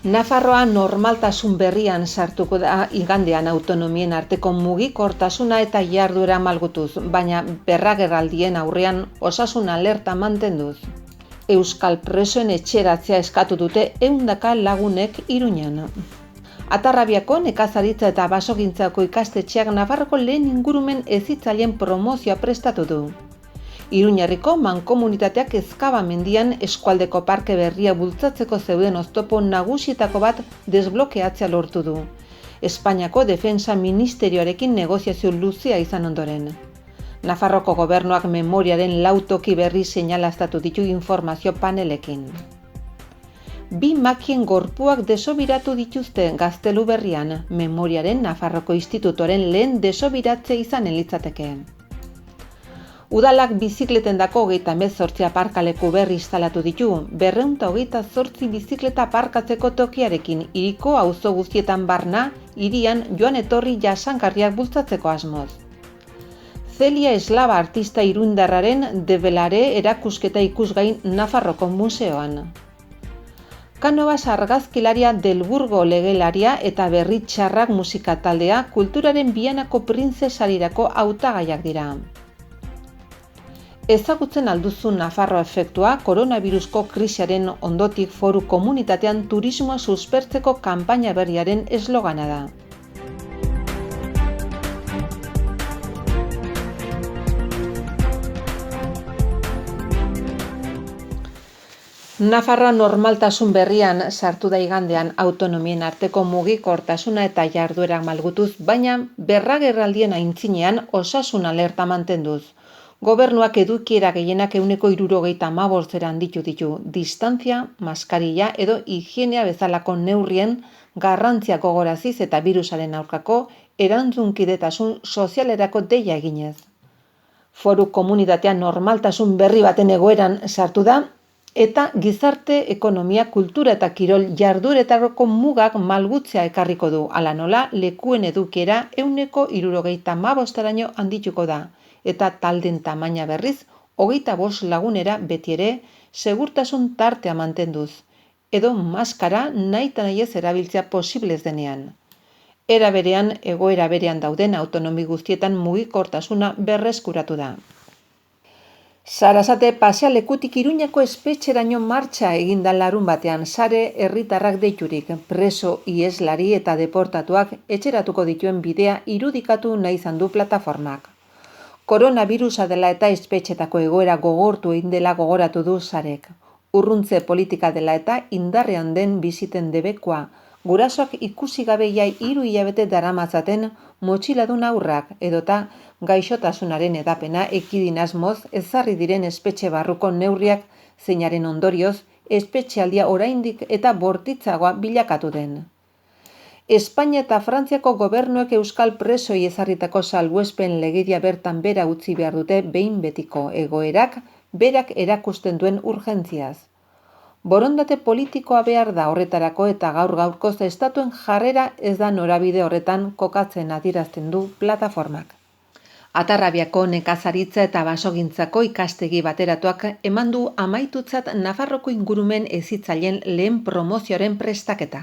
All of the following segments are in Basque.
Nafarroa normaltasun berrian sartuko da igandean autonomien arteko mugikortasuna eta jarduera malgutuz, baina berragerraldien aurrean osasun alerta mantenduz. Euskal presoen etxeratzea eskatu dute 100 lagunek Iruñan. Atarrabiako nekazaritza eta basogintzako ikastetxeak Nafarroko lehen ingurumen hezitzaileen promozioa prestatu du. Iruñerriko mankomunitateak Ezkaba-mendian eskualdeko parke berria bultzatzeko zeuden oztopo nagusietako bat desblokeatzea lortu du. Espainiako Defensa Ministerioarekin negoziazio luzea izan ondoren. Nafarroko gobernuak memoriaren 4 toki berri seinalaztatu ditu informazio panelekin. 2 makien gorpuak desobiratu dituzte Gaztelu berrian, memoriaren Nafarroko Institutoren lehen desobiratze izanen litzateke. Udalak bizikletendako 38 aparkaleku berri instalatu ditu, 228 bizikleta aparkatzeko tokiarekin hiriko auzo guztietan barna, hirian joan etorri jasangarriak bultzatzeko asmoz. Celia Eslava artista irundarraren Debelare erakusketa ikusgai Nafarroko museoan. Canovas argazkilaria Delburgo legelaria eta Berritxarrak musika taldea kulturaren Bianako printzesarirako hautagaiak dira. Ezagutzen alduzu Nafarroa efektua koronavirusko krisiaren ondotik foru komunitatean turismoa suspertzeko kanpaina berriaren eslogana da. Nafarroa normaltasun berrian sartu da igandean autonomien arteko mugikortasuna eta jarduerak malgutuz, baina berragerraldien aintzinean osasun alerta mantenduz. Gobernuak edukiera gehienak 75% handitu ditu, distantzia, maskarilla edo higienea bezalako neurrien garrantzia gogoraziz eta birusaren aurkako erantzunkidetasun sozialerako deia eginez. Foru komunitatea normaltasun berri baten egoeran sartu da, eta gizarte, ekonomia, kultura eta kirol jardueretarako mugak malgutzea ekarriko du, hala nola lekuen edukiera 75%raino handituko da. Eta talden tamaina berriz 25 lagunera beti ere segurtasun tartea mantenduz, edo maskara nahita nahiez erabiltzea posiblez denean. Era berean, egoera berean dauden autonomi guztietan mugikortasuna berreskuratu da. Sarasate pasealekutik Iruñako espetxeraino martxa eginda larun batean sare herritarrak deiturik, preso ieslari eta deportatuak etxeratuko dituen bidea irudikatu nahi izan du plataformak. Koronavirusa dela eta espetxetako egoera gogortu egin dela gogoratu du sarek. Urruntze politika dela eta indarrean den biziten debekoa, gurasoak ikusi gabe jai 3 hilabete daramatzaten motxiladun haurrak edota gaixotasunaren edapena ekidin asmoz ezarri diren espetxe barruko neurriak zeinaren ondorioz espetxealdia oraindik eta bortitzagoa bilakatu den. Espainia eta Frantziako gobernuek euskal presoi ezarritako salbuespen legedia bertan bera utzi behar dute behin betiko egoerak berak erakusten duen urgentziaz. Borondate politikoa behar da horretarako eta gaur-gaurkoz estatuen jarrera ez da norabide horretan kokatzen adierazten du plataformak. Atarrabiako nekazaritza eta basogintzako ikastegi bateratuak eman du amaitutzat Nafarroko ingurumen hezitzaileen lehen promozioaren prestaketa.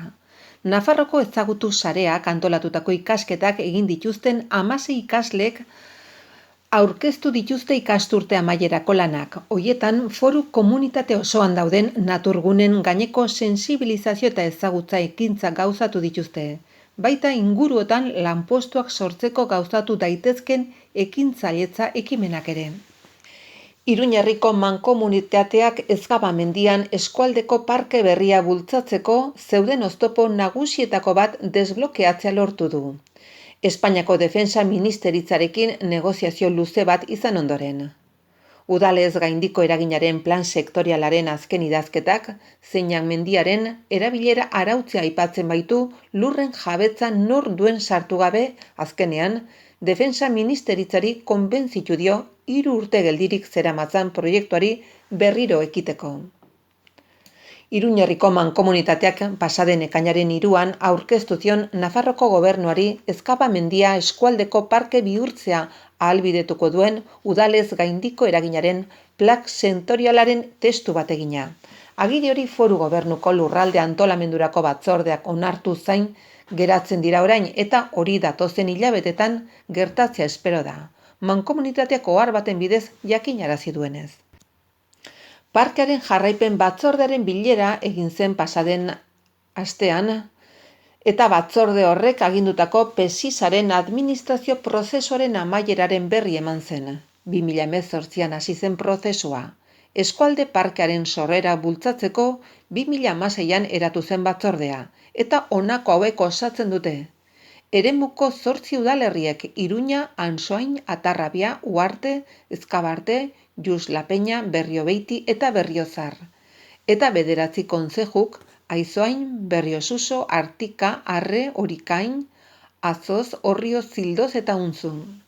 Nafarroko ezagutu sareak antolatutako ikasketak egin dituzten 16 ikasleek aurkeztu dituzte ikasturte amaierako lanak. Hoietan, foru komunitate osoan dauden naturgunen gaineko sensibilizazio eta ezagutza ekintza gauzatu dituzte. Baita inguruotan lanpostuak sortzeko gauzatu daitezken ekintzailetza ekimenak ere. Iruñerriko mankomunitateak Ezkaba-mendian eskualdeko parke berria bultzatzeko zeuden oztopo nagusietako bat desblokeatzea lortu du. Espainiako Defensa Ministeritzarekin negoziazio luze bat izan ondoren. Udalez gaindiko eraginaren plan sektorialaren azken idazketak, zeinak mendiaren erabilera arautzea aipatzen baitu lurren jabetza nor duen sartu gabe, azkenean, Defensa Ministeritzari konbentzitu dio 3 urte geldirik zeramatzan proiektuari berriro ekiteko. Iruñerriko mankomunitateak pasaden ekainaren 3an aurkeztu zion Nafarroko gobernuari Ezkaba-mendia eskualdeko parke bihurtzea ahalbidetuko duen udalez gaindiko eraginaren plak sektorialaren testu bat egina. Agiri hori Foru Gobernuko lurralde antolamendurako batzordeak onartu zain geratzen dira orain eta hori datozen hilabetetan gertatzea espero da. Mankomunitateak ohar baten bidez jakinarazi duenez. Parkearen jarraipen batzordearen bilera egin zen pasaden astean eta batzorde horrek agindutako PESISaren administrazio prozesuaren amaieraren berri eman zen. 2018an hasi zen prozesua. Eskualde parkearen sorrera bultzatzeko 2016an eratu zen batzordea eta honako hauek osatzen dute. Eremuko 8 udalerriek Iruña, Ansoain, Atarrabia, Uharte, Ezkabarte, Jus La Peña, Berriobeiti eta Berriozar. Eta 9 kontzejuk Aizoain, Berriosuso, Artika, Arre, Orikain, Azoz, Orrio, Zildoz eta Unzun.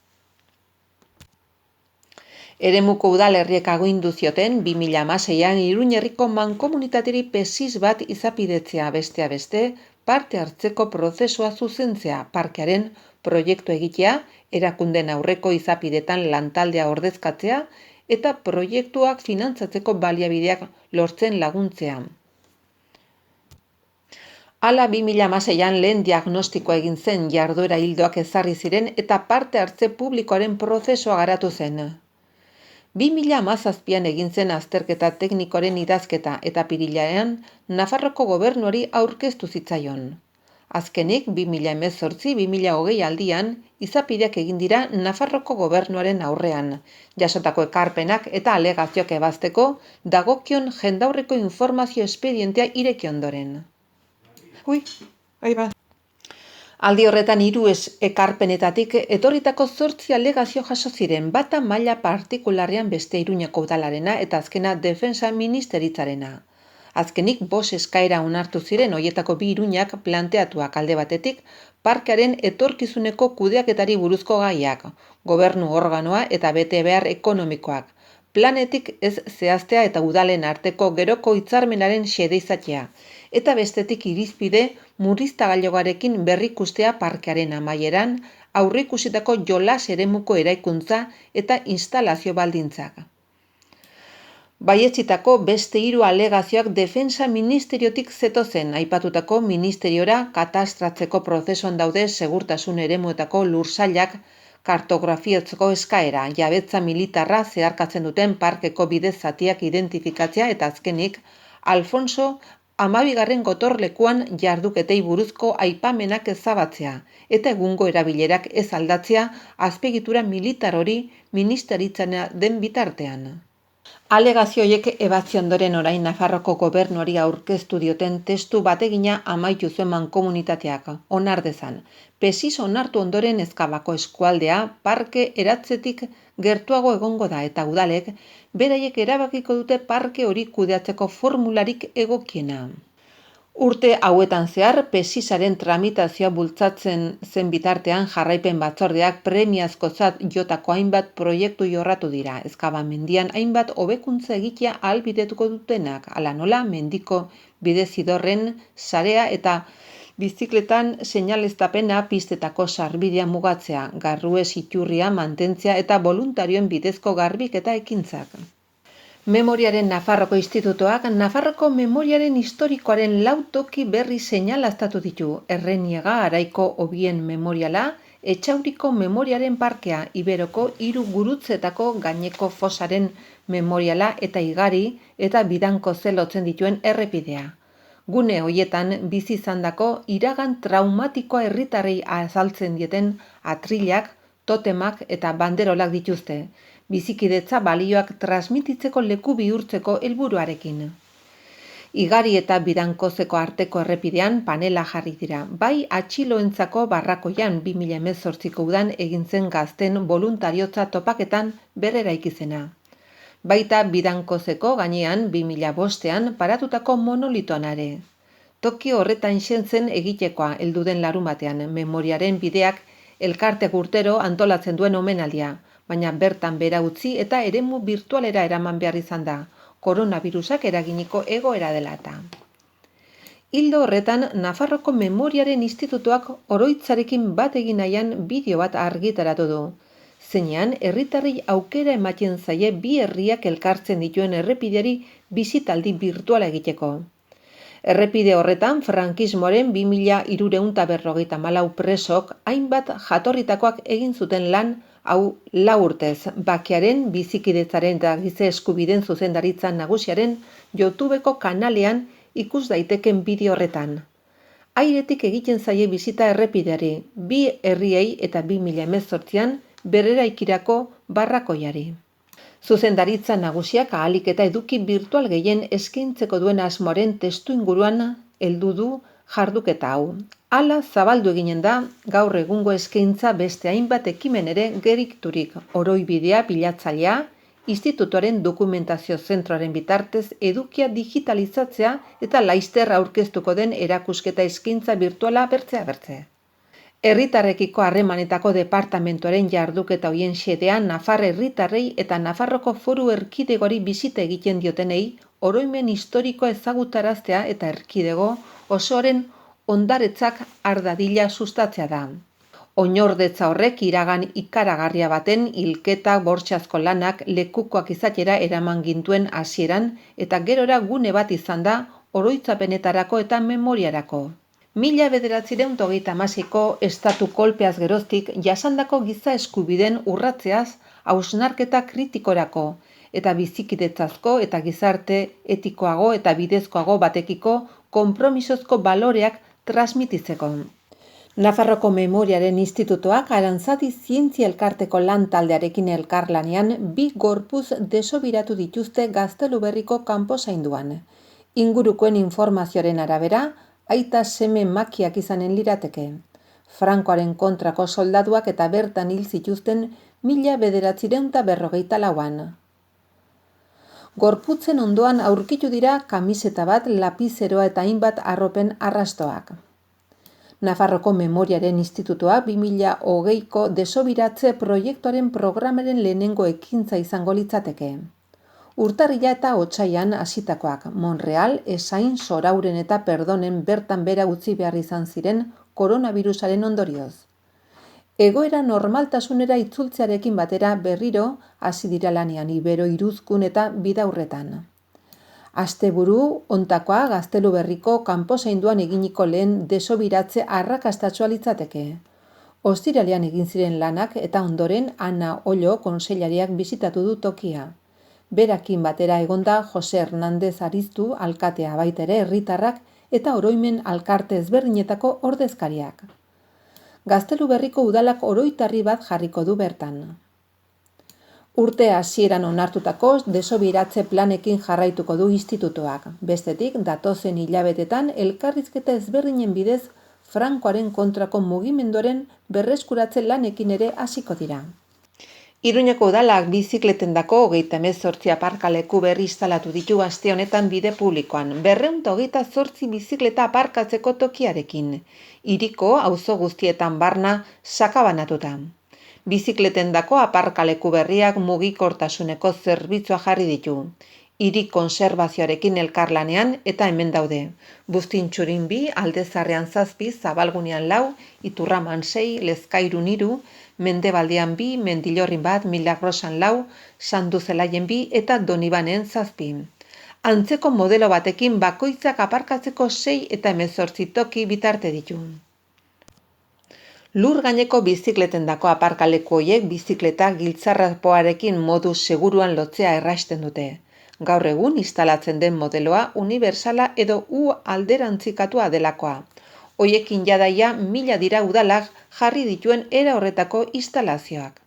Eremuko udalerriek agindu zioten 2016an Iruñerriko mankomunitateri PESIS bat izapidetzea besteak beste parte hartzeko prozesua zuzentzea, parkearen proiektu egitea, erakundeen aurreko izapidetan lantaldea ordezkatzea eta proiektuak finantzatzeko baliabideak lortzen laguntzea. Hala 2016an lehen diagnostikoa egin zen, jarduera ildoak ezarri ziren eta parte hartze publikoaren prozesua garatu zen. 2017an egin zen azterketa teknikoaren idazketa eta apirilean Nafarroko gobernuari aurkeztu zitzaion. Azkenik 2018-2020 aldian izapideak egin dira Nafarroko gobernuaren aurrean, jasotako ekarpenak eta alegazioak ebazteko dagokion jendaurreko informazio espedientea ireki ondoren. Aldi horretan 3 ekarpenetatik etorritako 8 alegazio jaso ziren, bata maila partikularrean beste Iruñako udalarena eta azkena defensa ministeritzarena. Azkenik 5 eskaera onartu ziren, horietako 2 Iruñak planteatuak alde batetik, parkearen etorkizuneko kudeaketari buruzko gaiak, gobernu organoa eta bete behar ekonomikoak, planetik ez zehaztea eta udalen arteko geroko hitzarmenaren xedeizatzea, eta bestetik irizpide murriztagailuarekin berrikustea parkearen amaieran, aurreikusitako jolas eremuko eraikuntza eta instalazio baldintzak. Baietxitako beste 3 alegazioak defensa ministeriotik zetozen, aipatutako ministeriora katastratzeko prozesuan daude segurtasun eremuetako lursailak kartografiatzeko eskaera, jabetza militarra zeharkatzen duten parkeko bidez zatiak identifikatzea eta azkenik, Alfonso 12. gotorlekuan jarduketei buruzko aipamenak ezabatzea eta egungo erabilerak ez aldatzea azpiegitura militar hori ministeritzana den bitartean. Alegazio horiek ebatzi ondoren orain Nafarroko gobernuari aurkeztu dioten testu bategina amaitu zuen mankomunitateak, onar dezan. PESIS onartu ondoren Ezkabako eskualdea parke eratzetik gertuago egongo da eta udalek beraiek erabakiko dute parke hori kudeatzeko formularik egokiena. Urte hauetan zehar, PESISaren tramitazioa bultzatzen zen bitartean jarraipen batzordeak premiazkozat jotako hainbat proiektu jorratu dira. Ezkaba mendian hainbat hobekuntza egitea ahalbidetuko dutenak, hala nola mendiko bidezidorren sarea eta bizikletan seinaleztapena pistetako sarbidea mugatzea, garruez iturria mantentzea eta boluntarioen bidezko garbiketa ekintzak. Memoriaren Nafarroko Institutoak Nafarroko memoriaren historikoaren 4 toki berri seinalaztatu ditu. Erreniega Araiko Hobien memoriala, Etxauriko memoriaren parkea, Iberoko 3 gurutzetako gaineko fosaren memoriala eta igari eta bidanko zelotzen dituen errepidea. Gune hoietan bizi izandako iragan traumatikoa herritarrei azaltzen dieten atrilak, totemak eta banderolak dituzte. Bizikidetza balioak transmititzeko leku bihurtzeko helburuarekin. Igari eta bidankozeko arteko errepidean panela jarri dira, bai atxiloentzako barrakoian 2018ko udan egin zen gazten voluntariotza topaketan berreraikizena. Baita bidankozeko gainean 2005ean paratutako monolitoan ere. Toki horretan zen egitekoa heldu den larunbatean, memoriaren bideak elkartek urtero antolatzen duen omenaldia, baina bertan bera utzi eta eremu birtualera eraman behar izan da, koronavirusak eraginiko egoera dela eta. Hildo horretan, Nafarroko Memoriaren Institutuak oroitzarekin bat egin nahian bideo bat argitaratu du. zeinean herritarrei aukera ematen zaie bi herriak elkartzen dituen errepideari bisitaldi virtuala egiteko. Errepide horretan, frankismoaren 2354 presok hainbat jatorritakoak egin zuten lan, hau 4 urtez, bakearen, bizikidetzaren eta giza eskubideen zuzendaritza nagusiaren YouTubeko kanalean ikus daiteken bideo horretan. Airetik egiten zaie bisita errepideari, bi herriei eta 2018an berreraikirako barrakoiari. Zuzendaritza nagusiak ahalik eta eduki virtual gehien eskaintzeko duen asmoaren testuinguruan heldu du jarduketa hau. Hala zabaldu eginen da gaur egungo eskaintza beste hainbat ekimen ere gerikturik, oroibidea bilatzailea, institutuaren dokumentazio zentroaren bitartez edukia digitalizatzea eta laizter aurkeztuko den erakusketa eskaintza virtuala bertzea. Herritarrekiko harremanetako departamentuaren jarduketa hoien xedea Nafar herritarrei eta Nafarroko Foru Erkidegori bisita egiten diotenei oroimen historikoa ezagutaraztea eta erkidego osoren ondaretzak ardadila sustatzea da. Oinordetza horrek iragan ikaragarria baten hilketa bortxazko lanak lekukoak izatera eraman gintuen hasieran eta gerora gune bat izan da oroitzapenetarako eta memoriarako. 1936ko estatu kolpeaz geroztik jasandako giza eskubideen urratzeaz hausnarketa kritikorako eta bizikidetzazko eta gizarte etikoago eta bidezkoago batekiko konpromisozko baloreak transmititzeko. Nafarroko Memoriaren Institutuak Arantzadi Zientzia Elkarteko lan taldearekin elkarlanean bi gorpuz desobiratu dituzte Gazteluberriko kanpozainduan. Ingurukoen informazioaren arabera, aita seme makiak izanen lirateke. Frankoaren kontrako soldaduak eta bertan hil zituzten 1954an. Gorputzen ondoan aurkitu dira kamiseta bat, lapizeroa eta hainbat arropen arrastoak. Nafarroko Memoriaren Institutua 2020ko desobiratze proiektuaren programaren lehenengo ekintza izango litzateke. Urtarrila eta otsaian hasitakoak, Monreal, Esain, Sorauren eta Perdonen bertan bera utzi behar izan ziren koronavirusaren ondorioz. Egoera normaltasunera itzultzearekin batera berriro hasi dira lanean Ibero Iruzkun eta Bidaurretan. Asteburu hontakoa Gazteluberriko kanpozainduan eginiko lehen desobiratze arrakastatsua litzateke. Ostiralean egin ziren lanak eta ondoren Ana Ollo kontseilariak bisitatu du tokia. Berakin batera egonda Jose Hernandez Ariztu alkatea baitere herritarrak eta oroimen alkarte ezberdinetako ordezkariak. Gazteluberriko udalak oroitarri bat jarriko du bertan. Urte hasieran onartutako desobiratze planekin jarraituko du institutuak. Bestetik, datozen hilabetetan elkarrizketa ezberdinen bidez Frankoaren kontrako mugimenduaren berreskuratze lanekin ere hasiko dira. Iruñeko udalak bizikletendako 38 aparkaleku berri instalatu ditu aste honetan bide publikoan, 228 bizikleta aparkatzeko tokiarekin, hiriko auzo guztietan barna sakabanatuta. Bizikletendako aparkaleku berriak mugikortasuneko zerbitzua jarri ditu. Hiri konserbazioarekin elkarlanean eta hemen daude. Buztintxurin 2, Aldezarrean 7, Zabalgunean 4, Iturraman 6, Lezkairun 3, Mendebaldean 2, Mendillorrin 1, Milagrosan 4, Sanduzelaien 2 eta Donibanen 7. Antzeko modelo batekin bakoitzak aparkatzeko 6 eta 18 toki bitarte ditu. Lur gaineko bizikletendako aparkaleku horiek bizikleta giltzarrapoarekin modu seguruan lotzea errasten dute. Gaur egun instalatzen den modeloa unibertsala edo alderantzikatua delakoa. Hoiekin jadaia 1000 dira udalak jarri dituen era horretako instalazioak.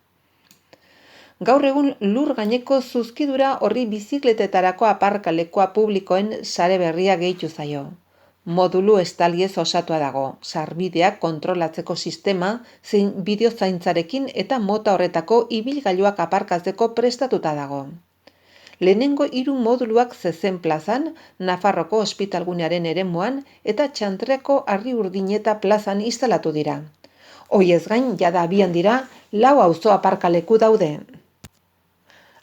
Gaur egun lur gaineko zuzkidura horri bizikletetarako aparkalekua publikoen sare berria gehitu zaio. Modulu estaliez osatua dago, sarbideak kontrolatzeko sistema zein bideozaintzarekin eta mota horretako ibilgailuak aparkatzeko prestatuta dago. Lehenengo 3 moduluak Zezen plazan, Nafarroko ospitalgunearen eremuan eta Txantreko Arriurdineta plazan instalatu dira. Hoiez gain, jada abian dira 4 auzo aparkaleku daude.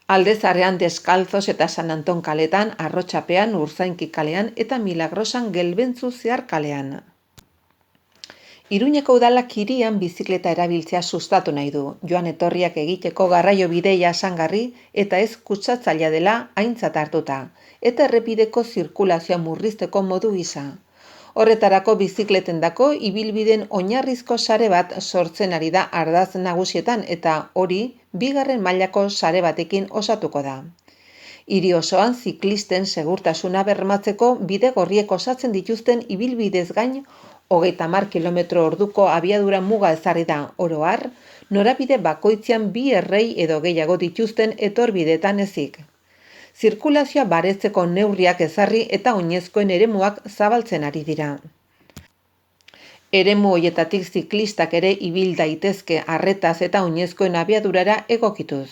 Aldezarrean Deskalzos eta San Anton kaletan, Arrotxapean, Urzainki kalean eta Milagrosan Gelbentzu zehar kalean. Iruñeko udalak hirian bizikleta erabiltzea sustatu nahi du, joan etorriak egiteko garraio bide jasangarri eta ez kutsatzailea dela aintzat hartuta, eta errepideko zirkulazioa murrizteko modu gisa. Horretarako bizikletendako ibilbideen oinarrizko sare bat sortzen ari da ardatz nagusietan eta hori bigarren mailako sare batekin osatuko da. Hiri osoan ziklisten segurtasuna bermatzeko bide gorriek osatzen dituzten ibilbidez gain 30 km/h abiadura muga ezarri da oro har, norabide bakoitzean 2 errei edo gehiago dituzten etorbideetan ezik. Zirkulazioa baretzeko neurriak ezarri eta oinezkoen eremuak zabaltzen ari dira. Eremu hoietatik ziklistak ere ibil daitezke arretaz eta oinezkoen abiadurara egokituz.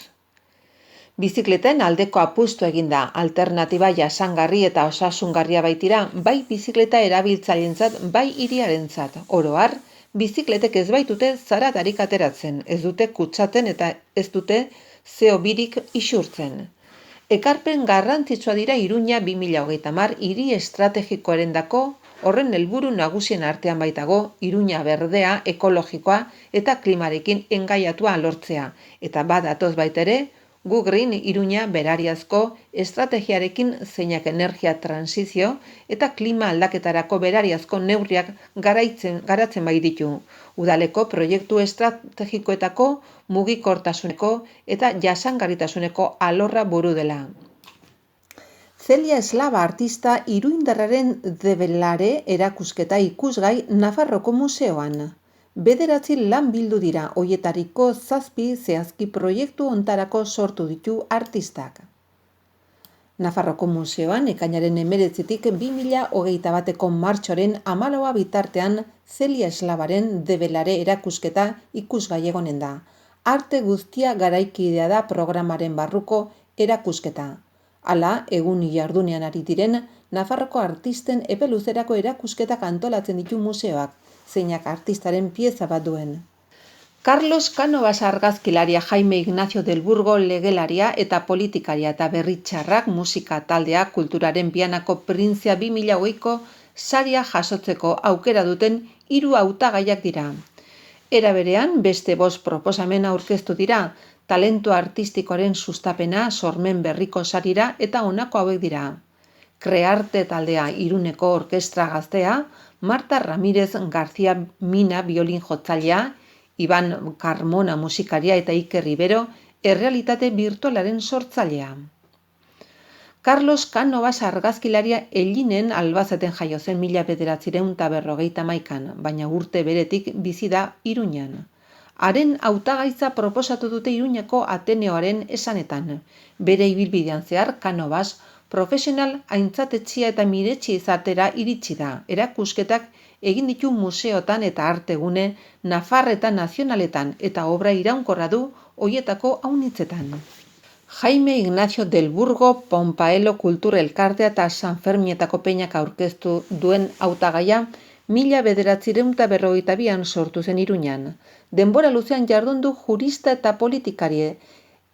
Bizikleten aldeko apustu egin da, alternatiba jasangarri eta osasungarria baitira, bai bizikleta erabiltzaileentzat, bai hiriarentzat. Oro har, bizikletek ez baitute zaratarik ateratzen, ez dute kutsatzen eta ez dute CO2-rik isurtzen. Ekarpen garrantzitsua dira Iruña 2030 hiri estrategikoarendako, horren helburu nagusien artean baitago Iruña berdea, ekologikoa eta klimarekin engaiatua lortzea, eta badatoz baita ere, Gu Green Iruña berariazko estrategiarekin zeinak energia transizio eta klima aldaketarako berariazko neurriak garatzen bai ditu. Udaleko proiektu estrategikoetako mugikortasuneko eta jasangarritasuneko alorra buru dela. Celia Eslava artista iruindarraren debelare erakusketa ikusgai Nafarroko museoan. 9 lan bildu dira, hoietariko 7 zehazki proiektu hontarako sortu ditu artistak. Nafarroko museoan ekainaren 19tik 2021ko martxoaren 14 bitartean Celia Eslavaren debelare erakusketa ikusgai egonen da. Arte guztia garaikidea da programaren barruko erakusketa. Hala, egun jardunean ari diren, Nafarroko artisten epe luzerako erakusketak antolatzen ditu museoak, zeinak artistaren pieza bat duen. Carlos Cánovas argazkilaria, Jaime Ignacio del Burgo legelaria eta politikaria eta berritxarrak musika taldea kulturaren Bianako Printzia 2020ko saria jasotzeko aukera duten 3 hautagaiak dira. Era berean, beste 5 proposamen aurkeztu dira, talentu artistikoaren sustapena sormen berriko sarira eta honako hauek dira. Krearte taldea Iruneko orkestra gaztea, Marta Ramírez García Mina biolin jotzailea, Iban Carmona musikaria eta Iker Ribero errealitate virtualaren sortzailea. Carlos Cánovas argazkilaria Ellinen Albazaten jaio zen 1951, baina urte beretik bizi da Iruñan. Haren hautagaitza proposatu dute Iruñako Ateneoaren esanetan. Bere ibilbidean zehar Cánovas profesional aintzatetxia eta miretsi izatera iritsi da. Erakusketak egin ditu museotan eta artegune nafar eta nazionaletan eta obra iraunkorra du hoietako aunitzetan. Jaime Ignacio del Burgo Ponpaelo Kultur Elkartea eta San Fermietako peinak aurkeztu duen hautagaia 1952an sortu zen Iruñan. Denbora luzean jardun du jurista eta politikari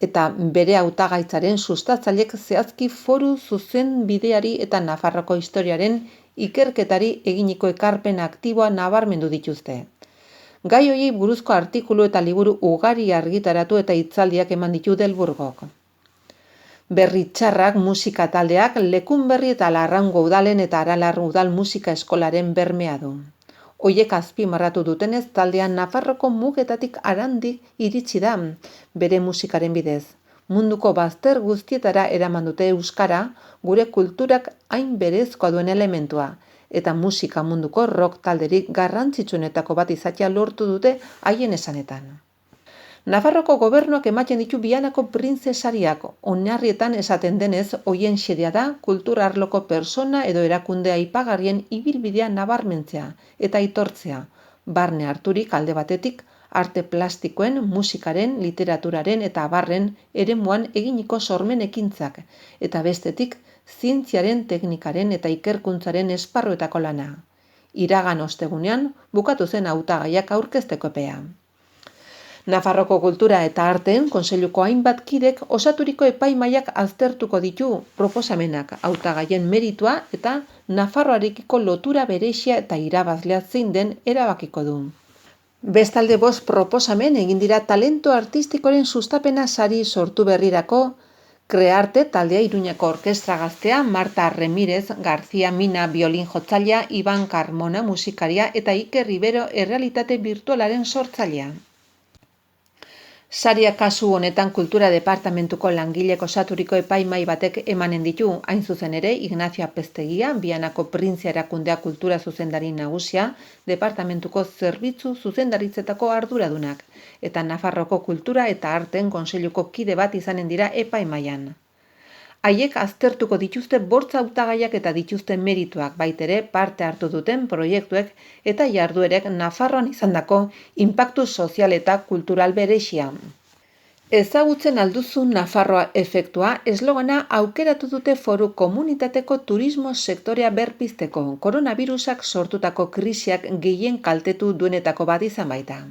eta bere hautagaitzaren sustatzailek zehazki foru zuzen bideari eta Nafarroko historiaren ikerketari eginiko ekarpen aktiboa nabarmendu dituzte. Gai horiei buruzko artikulu eta liburu ugari argitaratu eta hitzaldiak eman ditu Del Burgok. Berritxarrak musika taldeak Lekunberri eta Larraungo udalen eta Aralar udal musika eskolaren bermea du. Hoiek azpimarratu dutenez taldean Nafarroko mugetatik harandik iritsi da bere musikaren bidez. Munduko bazter guztietara eraman dute euskara, gure kulturak hain berezkoa duen elementua, eta musika munduko rock talderik garrantzitsuenetako bat izatea lortu dute haien esanetan. Nafarroko gobernuak ematen ditu Bianako printzesariak, oinarrietan esaten denez, hoien xedea da kultura arloko persona edo erakunde aipagarrien ibilbidea nabarmentzea eta aitortzea, barne harturik alde batetik, arte plastikoen, musikaren, literaturaren eta abarren eremuan eginiko sormen ekintzak, eta bestetik, zientziaren, teknikaren eta ikerkuntzaren esparruetako lana. Iragan ostegunean, bukatu zen hautagaiak aurkezteko epea. Nafarroko Kultura eta Arteen Kontseiluko hainbat kidek osaturiko epaimahaiak aztertuko ditu proposamenak, hautagaien meritua eta Nafarroarekiko lotura berezia eta irabazlea zein den erabakiko du. Bestalde 5 proposamen egin dira talento artistikoren sustapena sari sortu berrirako, Krearte taldea Iruñeko orkestra gaztea, Marta Remirez García Mina biolin jotzailea, Iban Carmona musikaria eta Iker Ribero errealitate virtualaren sortzailea. Saria kasu honetan Kultura Departamentuko langilek osaturiko epaimahai batek emanen ditu, hain zuzen ere Ignacio Apeztegia, Bianako Printzia erakundea kultura zuzendari nagusia, Departamentuko zerbitzu zuzendaritzetako arduradunak, eta Nafarroko Kultura eta Arteen Kontseiluko kide bat izanen dira epaimahaian. Haiek aztertuko dituzte 5 hautagaiak eta dituzten merituak, baitere parte hartu duten proiektuek eta jarduerek Nafarroan izandako inpaktu sozial eta kultural berezia. Ezagutzen alduzu Nafarroa efektua eslogana aukeratu dute Foru Komunitateko turismo sektorea berpizteko, koronavirusak sortutako krisiak gehien kaltetu duenetako bat izan baita.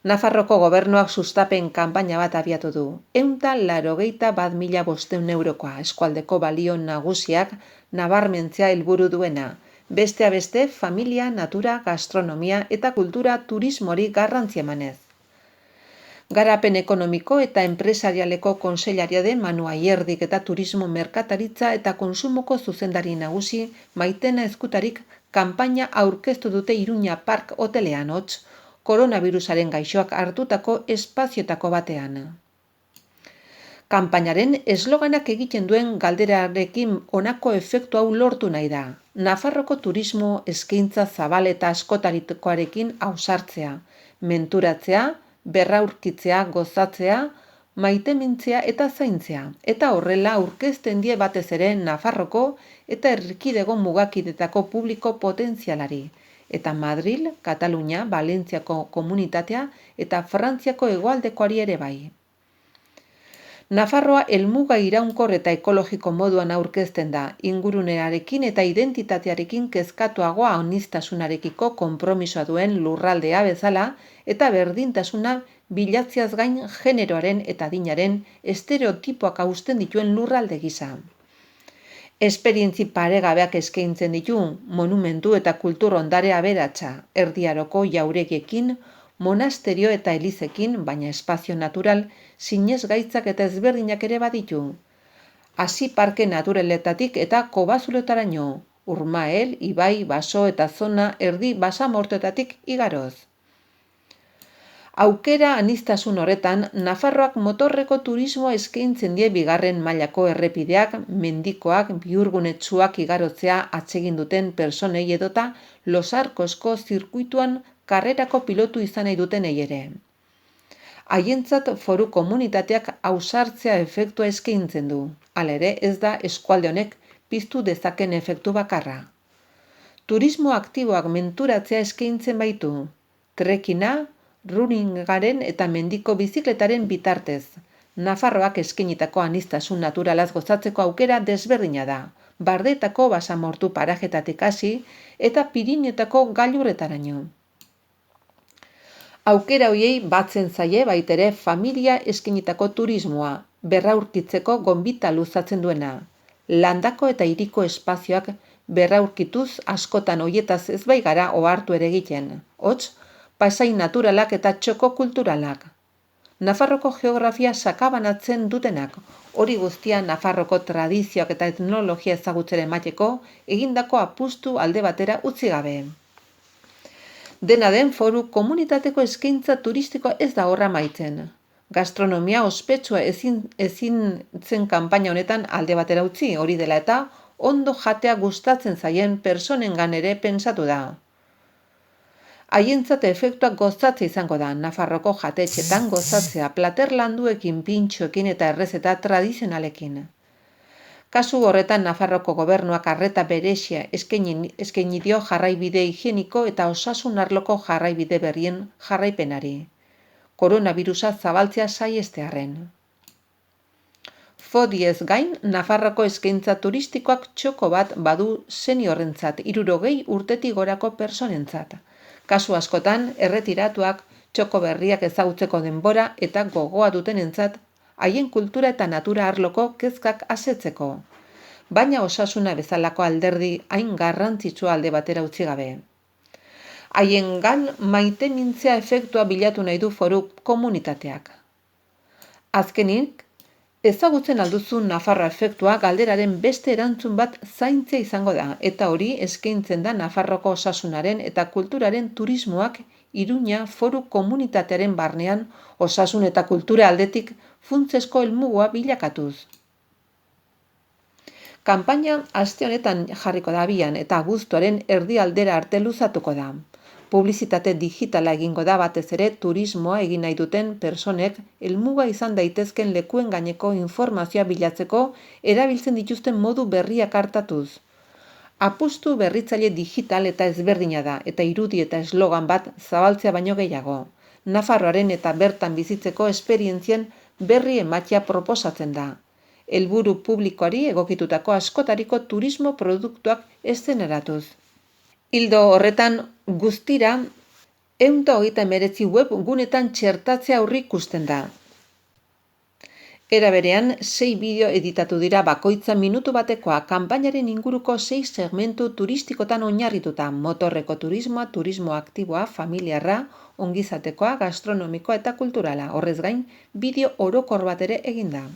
Nafarroko gobernuak sustapen kanpaina bat abiatu du. 181.500 eurokoa eskualdeko balio nagusiak nabarmentzea helburu duena. Besteak beste, familia, natura, gastronomia eta kultura turismori garrantzia emanez. Garapen ekonomiko eta enpresarialeko kontseilaria den Manu Aierdik eta turismo merkataritza eta konsumoko zuzendari nagusi Maitena Ezkutarik kanpaina aurkeztu dute Iruña Park hotelean hots, koronavirusaren gaixoak hartutako espazioetako batean. Kanpainaren esloganak egiten duen galderarekin honako efektu hau lortu nahi da. Nafarroko turismo eskaintza zabal eta askotarikoarekin ausartzea, menturatzea, berraurkitzea, gozatzea, maitemintzea eta zaintzea, eta horrela aurkezten die batez ere Nafarroko eta erkidego mugakidetako publiko potentzialari, eta Madril, Katalunia, Valentziako komunitatea eta Frantziako hegoaldekoari ere bai. Nafarroa helmuga iraunkor eta ekologiko moduan aurkezten da, ingurunearekin eta identitatearekin kezkatuagoa aniztasunarekiko konpromisoa duen lurraldea bezala eta berdintasuna bilatziaz gain generoaren eta adinaren estereotipoak hausten dituen lurralde gisa. Esperientzi paregabeak eskaintzen ditu, monumentu eta kultur ondare aberatsa, Erdi Aroko jauregiekin, monasterio eta elizekin, baina espazio natural, sinesgaitzak eta ezberdinak ere baditu. Hasi parke naturaletatik eta kobazulotaraino, Urmael, Ibai, Baso eta zona erdi basamortoetatik igaroz. Aukera aniztasun horretan, Nafarroak motorreko turismoa eskaintzen die bigarren mailako errepideak, mendikoak, bihurgunetsuak igarotzea atsegin duten personei edota Los Arcosko zirkuituan karrerako pilotu izan nahi dutenei ere. Haientzat Foru Komunitateak ausartzea efektua eskaintzen du. Hala ere, ez da eskualde honek piztu dezaken efektu bakarra. Turismo aktiboak menturatzea eskaintzen baitu. Trekina, runningaren eta mendiko bizikletaren bitartez. Nafarroak eskainitako aniztasun naturalaz gozatzeko aukera desberdina da. Bardetako basamortu parajetatik hasi eta Pirinetako gailurretaraino. Aukera hoiei batzen zaie baitere familia eskainitako turismoa, berraurkitzeko gonbita luzatzen duena. Landako eta hiriko espazioak berraurkituz askotan hoietaz ez bai gara ohartu ere egiten. Hots, pasai naturalak eta txoko kulturalak. Nafarroko geografia sakabanatzen dutenak, hori guztia Nafarroko tradizioak eta etnologia ezagutzera emateko egindako apustu alde batera utzi gabe. Dena den Foru Komunitateko eskaintza turistikoa ez da horra amaitzen. Gastronomia ospetsua ezin zen kanpaina honetan alde batera utzi, hori dela eta ondo jatea gustatzen zaien personengan ere pentsatu da. Haientzat efektuak gozatzea izango da, Nafarroko jatetxetan gozatzea, plater landuekin, pintxoekin eta errezeta tradizionalekin. Kasu horretan Nafarroko gobernuak arreta berezia eskaini dio jarraibide higieniko eta osasun arloko jarraibide berrien jarraipenari. Koronavirusa zabaltzea saihestearren. Fodiez gain, Nafarroko eskaintza turistikoak txoko bat badu seniorrentzat, 60 urtetik gorako personentzat. Kasu askotan, erretiratuak, txoko berriak ezagutzeko denbora eta gogoa dutenentzat haien kultura eta natura arloko kezkak asetzeko, baina osasuna bezalako alderdi hain garrantzitsua alde batera utzi gabe. Haiengan maitemintzea efektua bilatu nahi du foru komunitateak. Azkenik, ezagutzen alduzu Nafarroa efektua galderaren beste erantzun bat zaintzea izango da, eta hori eskaintzen da Nafarroko osasunaren eta kulturaren turismoak Iruña foru komunitatearen barnean osasun eta kultura aldetik funtsezko helmugua bilakatuz. Kanpaina aste honetan jarriko da abian eta abuztuaren erdialdera arte luzatuko da. Publizitate digitala egingo da batez ere turismoa egin nahi duten pertsonek helmuga izan daitezken lekuen gaineko informazioa bilatzeko erabiltzen dituzten modu berriak hartatuz. Apustu berritzaile digital eta ezberdina da eta irudi eta eslogan bat zabaltzea baino gehiago. Nafarroaren eta bertan bizitzeko esperientzien berri ematea proposatzen da. Helburu publikoari egokitutako askotariko turismo produktuak eszeneratuz. Ildo horretan guztira 139 web gunetan txertatzea aurreikusten da. Era berean, 6 bideo editatu dira bakoitza minutu batekoa kanpainaren inguruko 6 segmentu turistikotan oinarrituta: motorreko turismoa, turismo aktiboa, familiarra, ongizatekoa, gastronomikoa eta kulturala. Horrez gain, bideo orokor bat ere egin da.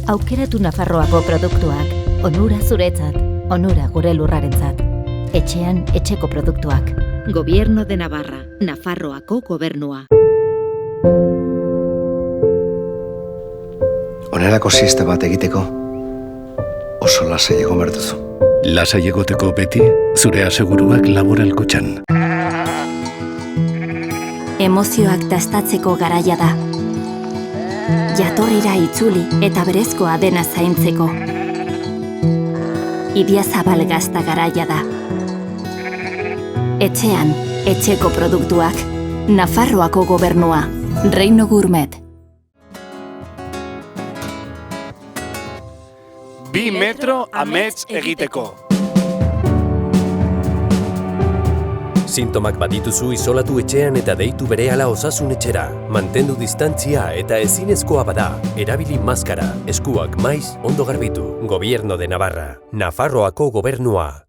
Aukeratu Nafarroako produktuak, onura zuretzat, onura gure lurrarentzat. Etxean, etxeko produktuak. Gobierno de Navarra, Nafarroako gobernua. Onerako siesta bat egiteko, oso lasai egon behar duzu. Lasai egoteko beti, zure aseguruak Laboralkutxan. Emozioak dastatzeko garaia da. Jatorrira itzuli eta berezkoa dena zaintzeko. Idiazabal gazta garaia da. Etxean, etxeko produktuak. Nafarroako gobernua. Reino Gourmet. 2 metro amets egiteko. Sintomak badituzu isolatu etxean eta deitu berehala osasun etxera. Mantendu distantzia eta ezinezkoa bada. Erabili maskara, eskuak maiz, ondo garbitu. Gobierno de Navarra. Nafarroako gobernua.